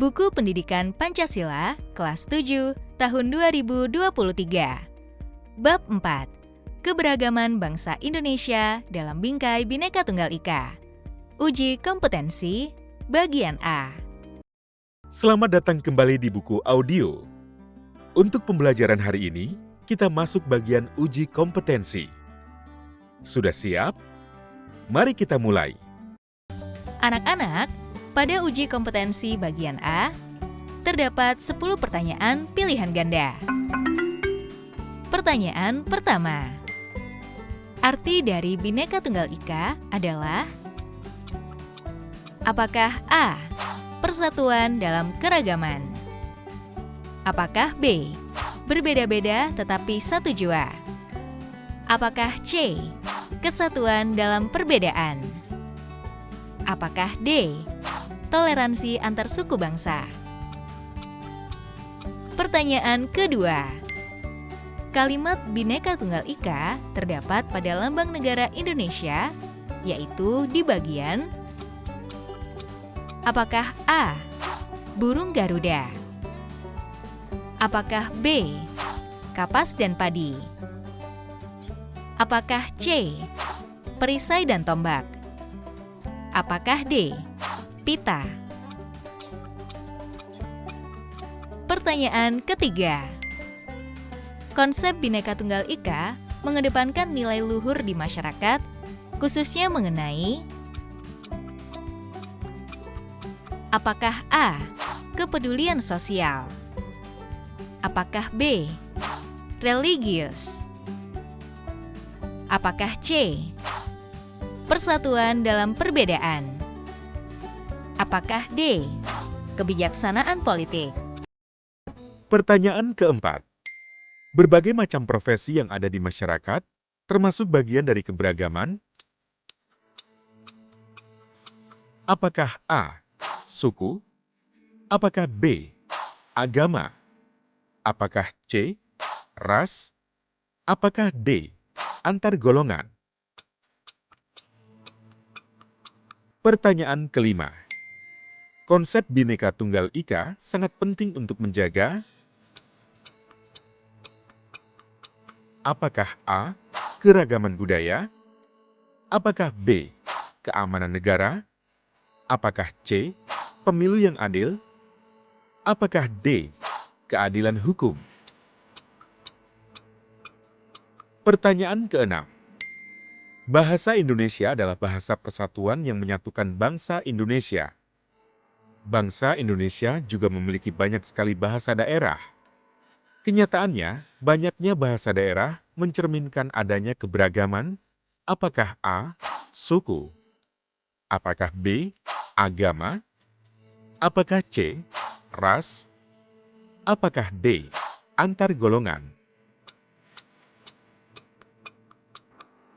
Buku Pendidikan Pancasila, kelas 7, tahun 2023. Bab 4. Keberagaman Bangsa Indonesia dalam Bingkai Bhinneka Tunggal Ika. Uji kompetensi, bagian A. Selamat datang kembali di buku audio. Untuk pembelajaran hari ini, kita masuk bagian uji kompetensi. Sudah siap? Mari kita mulai. Anak-anak, pada uji kompetensi bagian A, terdapat 10 pertanyaan pilihan ganda. Pertanyaan pertama. Arti dari Bhinneka Tunggal Ika adalah: apakah A. Persatuan dalam keragaman? Apakah B. Berbeda-beda tetapi satu jua? Apakah C. Kesatuan dalam perbedaan? Apakah D. Toleransi antar suku bangsa? Pertanyaan kedua. Kalimat Bhinneka Tunggal Ika terdapat pada lambang negara Indonesia, yaitu di bagian: apakah A. Burung Garuda? Apakah B. Kapas dan padi? Apakah C. Perisai dan tombak? Apakah D. Pita? Pertanyaan ketiga. Konsep Bhinneka Tunggal Ika mengedepankan nilai luhur di masyarakat, khususnya mengenai: apakah A. Kepedulian sosial? Apakah B. Religius? Apakah C. Persatuan dalam perbedaan? Apakah D. Kebijaksanaan politik? Pertanyaan keempat. Berbagai macam profesi yang ada di masyarakat, termasuk bagian dari keberagaman. Apakah A. Suku? Apakah B. Agama? Apakah C. Ras? Apakah D. Antar golongan? Pertanyaan kelima. Konsep Bhinneka Tunggal Ika sangat penting untuk menjaga: apakah A. Keragaman budaya? Apakah B. Keamanan negara? Apakah C. Pemilu yang adil? Apakah D. Keadilan hukum? Pertanyaan keenam. Bahasa Indonesia adalah bahasa persatuan yang menyatukan bangsa Indonesia. Bangsa Indonesia juga memiliki banyak sekali bahasa daerah. Kenyataannya, banyaknya bahasa daerah mencerminkan adanya keberagaman. Apakah A. Suku? Apakah B. Agama? Apakah C. Ras? Apakah D. Antar golongan?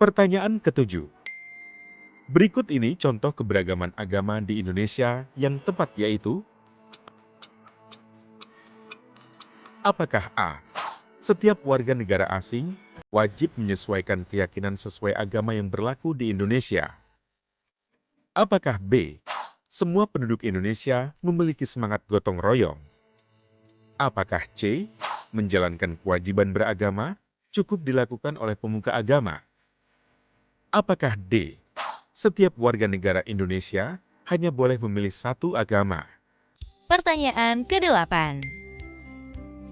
Pertanyaan ketujuh. Berikut ini contoh keberagaman agama di Indonesia yang tepat, yaitu: apakah A. Setiap warga negara asing wajib menyesuaikan keyakinan sesuai agama yang berlaku di Indonesia? Apakah B. Semua penduduk Indonesia memiliki semangat gotong royong? Apakah C. Menjalankan kewajiban beragama cukup dilakukan oleh pemuka agama? Apakah D. Setiap warga negara Indonesia hanya boleh memilih satu agama? Pertanyaan ke-8.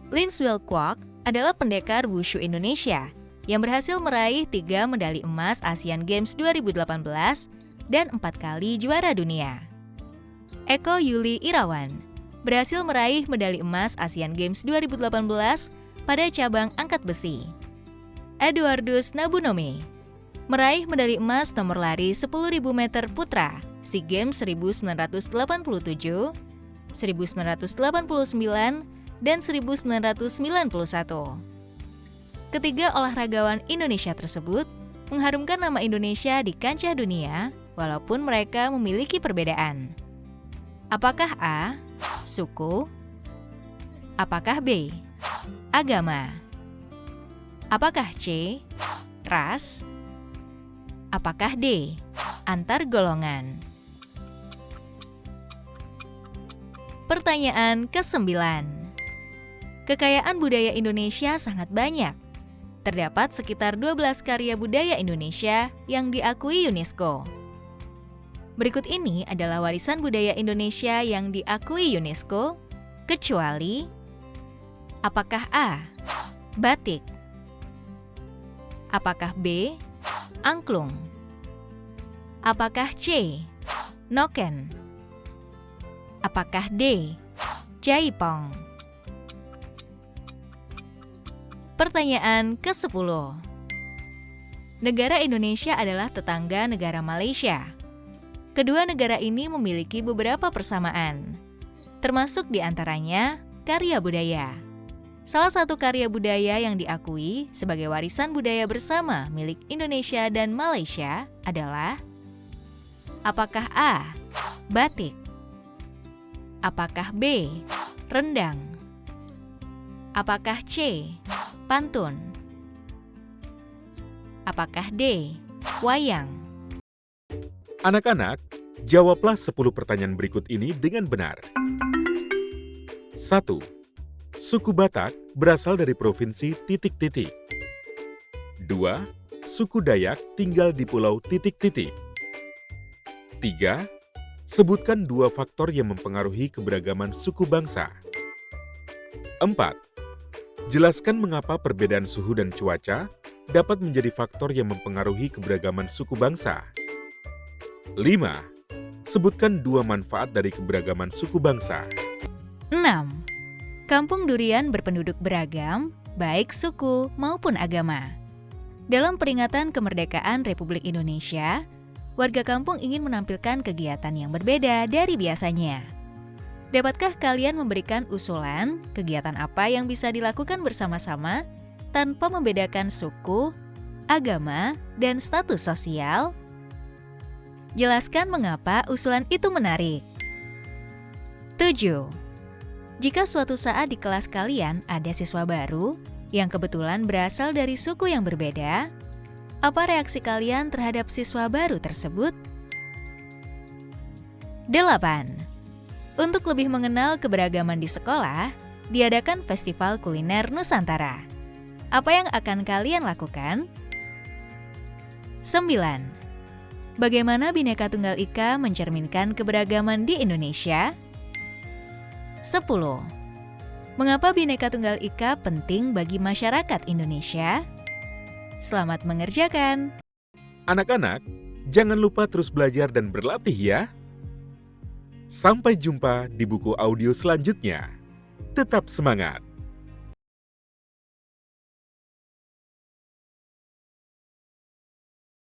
Lindswell Kwok adalah pendekar wushu Indonesia yang berhasil meraih 3 medali emas Asian Games 2018 dan 4 kali juara dunia. Eko Yuli Irawan berhasil meraih medali emas Asian Games 2018 pada cabang angkat besi. Eduardus Nabunome meraih medali emas nomor lari 10.000 meter putra SEA Games 1987, 1989, dan 1991. Ketiga olahragawan Indonesia tersebut mengharumkan nama Indonesia di kancah dunia walaupun mereka memiliki perbedaan. Apakah A. Suku? Apakah B. Agama? Apakah C. Ras? Apakah D. Antar golongan? Pertanyaan ke-9. Kekayaan budaya Indonesia sangat banyak. Terdapat sekitar 12 karya budaya Indonesia yang diakui UNESCO. Berikut ini adalah warisan budaya Indonesia yang diakui UNESCO, kecuali apakah A. Batik, apakah B. Angklung, apakah C. Noken, apakah D. Jaipong. Pertanyaan ke-10. Negara Indonesia adalah tetangga negara Malaysia. Kedua negara ini memiliki beberapa persamaan, termasuk diantaranya karya budaya. Salah satu karya budaya yang diakui sebagai warisan budaya bersama milik Indonesia dan Malaysia adalah apakah A. Batik, apakah B. Rendang, apakah C. Pantun, apakah D. Wayang? Anak-anak, jawablah 10 pertanyaan berikut ini dengan benar. 1. Suku Batak berasal dari provinsi titik-titik. 2. Suku Dayak tinggal di pulau titik-titik. 3. Sebutkan 2 faktor yang mempengaruhi keberagaman suku bangsa. 4. Jelaskan mengapa perbedaan suhu dan cuaca dapat menjadi faktor yang mempengaruhi keberagaman suku bangsa. 5. Sebutkan 2 manfaat dari keberagaman suku bangsa. 6. Kampung Durian berpenduduk beragam, baik suku maupun agama. Dalam peringatan kemerdekaan Republik Indonesia, warga kampung ingin menampilkan kegiatan yang berbeda dari biasanya. Dapatkah kalian memberikan usulan kegiatan apa yang bisa dilakukan bersama-sama tanpa membedakan suku, agama, dan status sosial? Jelaskan mengapa usulan itu menarik. 7. Jika suatu saat di kelas kalian ada siswa baru yang kebetulan berasal dari suku yang berbeda, apa reaksi kalian terhadap siswa baru tersebut? 8. Untuk lebih mengenal keberagaman di sekolah, diadakan Festival Kuliner Nusantara. Apa yang akan kalian lakukan? 9. Bagaimana Bhinneka Tunggal Ika mencerminkan keberagaman di Indonesia? 10. Mengapa Bhinneka Tunggal Ika penting bagi masyarakat Indonesia? Selamat mengerjakan! Anak-anak, jangan lupa terus belajar dan berlatih ya. Sampai jumpa di buku audio selanjutnya. Tetap semangat!